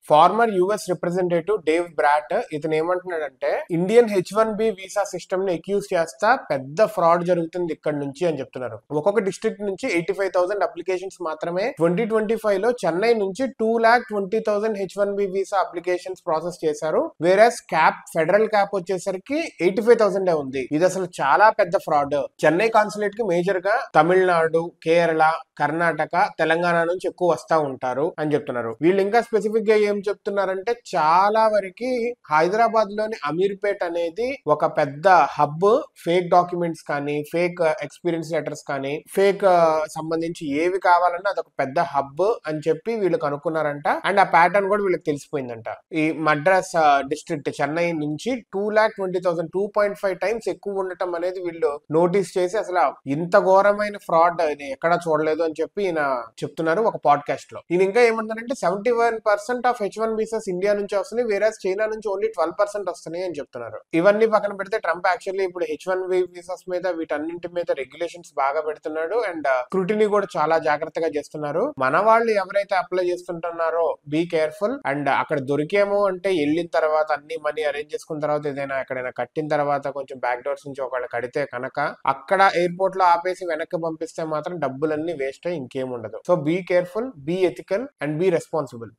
Farmer US representative Dave brought ఇతను ఏమంటున్నాడంటే Indian H1B visa system ని అక్యూజ్ చేస్తా పెద్ద ఫ్రాడ్ జరుగుతుంది ఇక్కడ నుంచి అని చెప్తున్నారు. ఒక్కొక్క డిస్ట్రిక్ట్ నుంచి 85,000 అప్లికేషన్స్ మాత్రమే 2025 లో చెన్నై నుంచి 2,20,000 H1B వీసా అప్లికేషన్స్ ప్రాసెస్ చేశారు. వేరేస్ క్యాప్ ఫెడరల్ క్యాప్ వచ్చేసరికి 85,000 ఉంది. ఇది అసలు చాలా పెద్ద ఫ్రాడ్. చెన్నై కాన్సులేట్ కి మేజర్ గా తమిళనాడు, కేరళ, కర్ణాటక, తెలంగాణ నుంచి ఎక్కువ వస్తా ఉంటారు అని చెప్తున్నారు. వీళ్ళు ఇంకా స్పెసిఫిక్ గా ఏం చెప్తున్నారంటే చాలా వరకు హైదరాబాద్ లోని అమీర్పేట్ అనేది ఒక పెద్ద హబ్. ఫేక్ డాక్యుమెంట్స్ కానీ, ఫేక్ ఎక్స్పీరియన్స్ లెటర్స్ కానీ, ఫేక్ సంబంధించి ఏవి కావాలన్నా అదొక పెద్ద హబ్ అని చెప్పి వీళ్ళు కనుక్కున్నారంట. అండ్ ఆ ప్యాటర్న్ కూడా వీళ్ళకి తెలిసిపోయిందంట. ఈ మద్రాస్ డిస్ట్రిక్ట్ చెన్నై నుంచి 2,20,000 2.5 టైమ్స్ ఎక్కువ ఉండటం అనేది వీళ్ళు నోటీస్ చేసి అసలు ఇంత ఘోరమైన ఫ్రాడ్ ఇది ఎక్కడా చూడలేదు అని చెప్పి ఈయన చెప్తున్నారు ఒక పాడ్కాస్ట్ లో. ఈయన ఇంకా ఏమంటారంటే 71% ఆఫ్ H1 వీసాస్ ఇండియా నుంచి వస్తున్నాయి, వేరే చైనా నుంచి ఓన్లీ 12% వస్తున్నాయి అని చెప్తున్నారు. ఇవన్నీ పక్కన పెడితే ట్రంప్ యాక్చువల్లీ ఇప్పుడు H1B వీసాస్ మీద వీటన్నింటి మీద రెగ్యులేషన్స్ బాగా పెడుతున్నాడు. అండ్ స్క్రూటినీ కూడా చాలా జాగ్రత్తగా చేస్తున్నారు. మన వాళ్ళు ఎవరైతే అప్లై చేస్తుంటున్నారో బీ కేర్ఫుల్. అండ్ అక్కడ దొరికేమో అంటే వెళ్ళిన తర్వాత అన్ని మనీ అరేంజ్ చేసుకున్న తర్వాత ఏదైనా ఎక్కడైనా కట్టిన తర్వాత కొంచెం బ్యాక్ డోర్స్ నుంచి ఒకవేళ కడితే కనుక అక్కడ ఎయిర్పోర్ట్ లో ఆపేసి వెనక్కి పంపిస్తే మాత్రం డబ్బులన్నీ వేస్ట్ అయ్యి ఇంకేముండదు. So be careful, be ethical and be responsible.